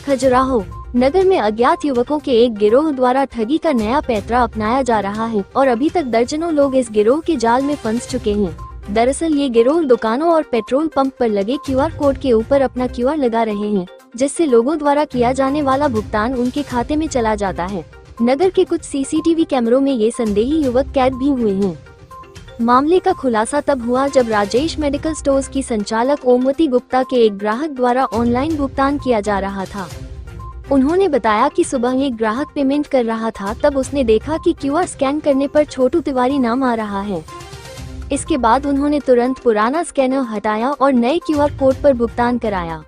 खजुराहो नगर में अज्ञात युवकों के एक गिरोह द्वारा ठगी का नया पैंतरा अपनाया जा रहा है और अभी तक दर्जनों लोग इस गिरोह के जाल में फंस चुके हैं। दरअसल ये गिरोह दुकानों और पेट्रोल पंप पर लगे QR कोड के ऊपर अपना QR लगा रहे हैं, जिससे लोगों द्वारा किया जाने वाला भुगतान उनके खाते में चला जाता है। नगर के कुछ CCTV कैमरों में ये संदेही युवक कैद भी हुए हैं। मामले का खुलासा तब हुआ जब राजेश मेडिकल स्टोर्स की संचालक ओमवती गुप्ता के एक ग्राहक द्वारा ऑनलाइन भुगतान किया जा रहा था। उन्होंने बताया कि सुबह एक ग्राहक पेमेंट कर रहा था, तब उसने देखा कि QR स्कैन करने पर छोटू तिवारी नाम आ रहा है। इसके बाद उन्होंने तुरंत पुराना स्कैनर हटाया और नए QR कोड पर भुगतान कराया।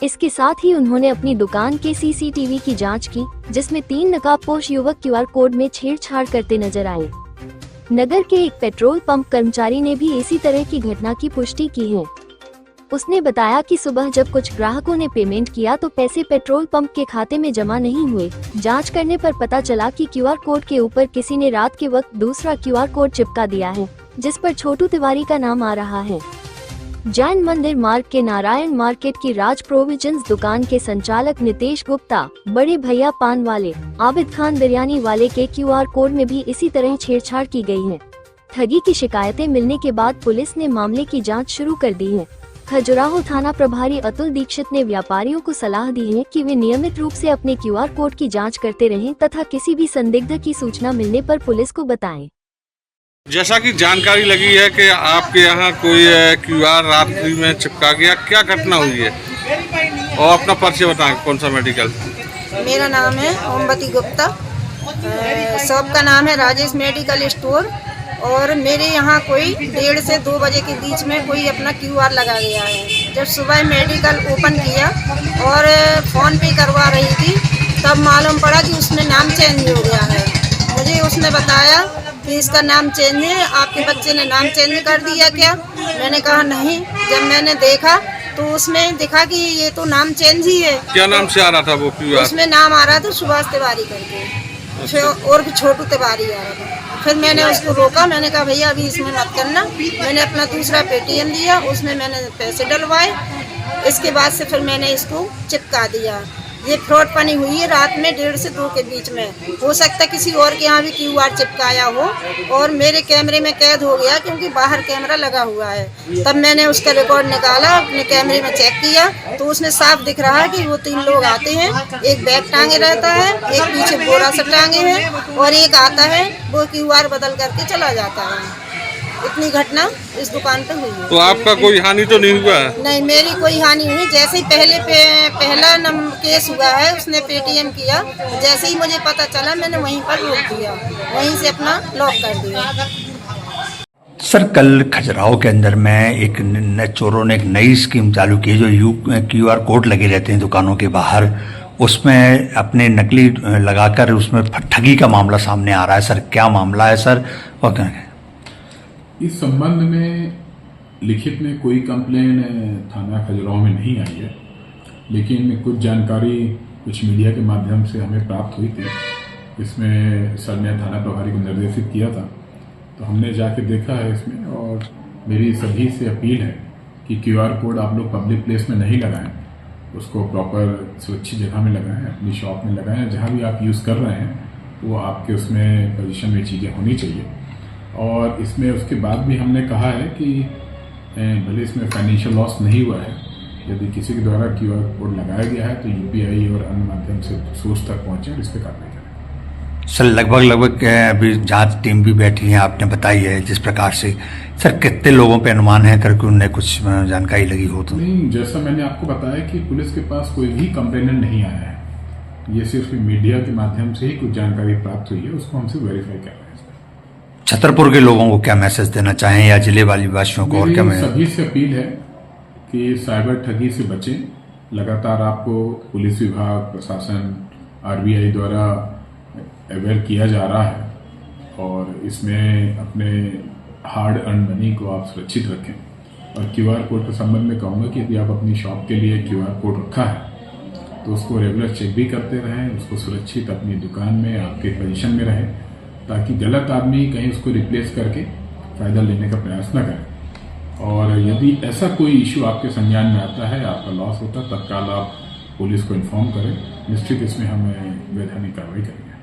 इसके साथ ही उन्होंने अपनी दुकान के CCTV की जांच की, जिसमें 3 नकाबपोश युवक QR कोड में छेड़छाड़ करते नजर आए। नगर के एक पेट्रोल पंप कर्मचारी ने भी इसी तरह की घटना की पुष्टि की है। उसने बताया कि सुबह जब कुछ ग्राहकों ने पेमेंट किया तो पैसे पेट्रोल पंप के खाते में जमा नहीं हुए। जांच करने पर पता चला कि QR कोड के ऊपर किसी ने रात के वक्त दूसरा QR कोड चिपका दिया है, जिस पर छोटू तिवारी का नाम आ रहा है। जैन मंदिर मार्ग के नारायण मार्केट की राज प्रोविजंस दुकान के संचालक नितेश गुप्ता, बड़े भैया पान वाले, आबिद खान बिरयानी वाले के QR कोड में भी इसी तरह छेड़छाड़ की गई है। ठगी की शिकायतें मिलने के बाद पुलिस ने मामले की जांच शुरू कर दी है। खजुराहो थाना प्रभारी अतुल दीक्षित ने व्यापारियों को सलाह दी है कि वे नियमित रूप से अपने QR कोड की जांच करते रहें तथा किसी भी संदिग्ध की सूचना मिलने पर पुलिस को बताएं। जैसा कि जानकारी लगी है कि आपके यहाँ कोई QR रात्रि में चिपका गया, क्या घटना हुई है? और अपना परिचय बताएं, कौन सा मेडिकल? मेरा नाम है ओमवती गुप्ता, शॉप का नाम है राजेश मेडिकल स्टोर। और मेरे यहाँ कोई 1:30 से 2 बजे के बीच में कोई अपना QR लगा गया है। जब सुबह मेडिकल ओपन किया और फ़ोन पे करवा रही थी, तब मालूम पड़ा कि उसमें नाम चेंज हो गया है। मुझे उसने बताया कि इसका नाम चेंज है, आपके बच्चे ने नाम चेंज कर दिया क्या? मैंने कहा नहीं। जब मैंने देखा तो उसमें दिखा कि ये तो नाम चेंज ही है। क्या नाम से आ रहा था वो QR? उसमें नाम आ रहा था सुभाष तिवारी करके, और भी छोटू तिवारी आ रहा था। फिर मैंने उसको रोका, मैंने कहा भैया अभी इसमें मत करना। मैंने अपना दूसरा पेटीएम दिया, उसमें मैंने पैसे डलवाए। इसके बाद से फिर मैंने इसको चिपका दिया। ये फ्रॉड पनी हुई है रात में 1:30 से 2 के बीच में। हो सकता है किसी और के यहाँ भी QR चिपकाया हो और मेरे कैमरे में कैद हो गया, क्योंकि बाहर कैमरा लगा हुआ है। तब मैंने उसका रिकॉर्ड निकाला, अपने कैमरे में चेक किया तो उसमें साफ दिख रहा है कि वो 3 लोग आते हैं, एक बैग टांगे रहता है, एक पीछे बोरा से टांगे हैं और एक आता है वो QR बदल करके चला जाता है। इतनी घटना इस दुकान पे हुई है। तो आपका कोई हानि तो नहीं हुआ है? नहीं, मेरी कोई हानि हुई। जैसे ही पहला केस हुआ है, उसने पेटीएम किया, जैसे ही मुझे पता चला मैंने वहीं पर रोक दिया, वहीं से अपना लॉक कर दिया। सर, कल खजुराहो के अंदर में एक चोरों ने एक नई स्कीम चालू की, जो QR कोड लगे रहते हैं दुकानों के बाहर, उसमें अपने नकली लगाकर उसमें ठगी का मामला सामने आ रहा है। सर, क्या मामला है सर? और क्या इस संबंध में लिखित में कोई कंप्लेन थाना खजुराहो में नहीं आई है, लेकिन कुछ जानकारी कुछ मीडिया के माध्यम से हमें प्राप्त हुई थी। इसमें सर ने थाना प्रभारी को निर्देशित किया था, तो हमने जाके देखा है इसमें। और मेरी सभी से अपील है कि QR कोड आप लोग पब्लिक प्लेस में नहीं लगाएं, उसको प्रॉपर सुरक्षित जगह में लगाएं, अपनी शॉप में लगाएं, जहाँ भी आप यूज़ कर रहे हैं वो आपके उसमें पोजीशन में चीज़ें होनी चाहिए। और इसमें उसके बाद भी हमने कहा है कि भले इसमें फाइनेंशियल लॉस नहीं हुआ है, यदि किसी के द्वारा QR कोड लगाया गया है तो UPI और अन्य माध्यम से सोर्स तक पहुँचे और इस पर कार्रवाई करें। सर, लगभग अभी जांच टीम भी बैठी है, आपने बताई है जिस प्रकार से। सर, कितने लोगों पे अनुमान है करके उन्हें कुछ जानकारी लगी हो तो? नहीं, जैसा मैंने आपको बताया कि पुलिस के पास कोई भी कंप्लेनेंट नहीं आया है। ये सिर्फ मीडिया के माध्यम से ही कुछ जानकारी प्राप्त हुई है, उसको हमसे वेरीफाई कर रहे हैं। छतरपुर के लोगों को क्या मैसेज देना चाहें या जिले वाली वासियों को? और क्या सभी से अपील है कि साइबर ठगी से बचें। लगातार आपको पुलिस विभाग, प्रशासन, RBI द्वारा अवेयर किया जा रहा है, और इसमें अपने हार्ड अर्न मनी को आप सुरक्षित रखें। और QR कोड के संबंध में कहूँगा कि यदि आप अपनी शॉप के लिए QR कोड रखा है तो उसको रेगुलर चेक भी करते रहें, उसको सुरक्षित अपनी दुकान में आपके पोजीशन में रहे, ताकि गलत आदमी कहीं उसको रिप्लेस करके फ़ायदा लेने का प्रयास न करें। और यदि ऐसा कोई इशू आपके संज्ञान में आता है, आपका लॉस होता है, तत्काल आप पुलिस को इन्फॉर्म करें। निश्चित इसमें हम वैधानिक कार्रवाई करेंगे।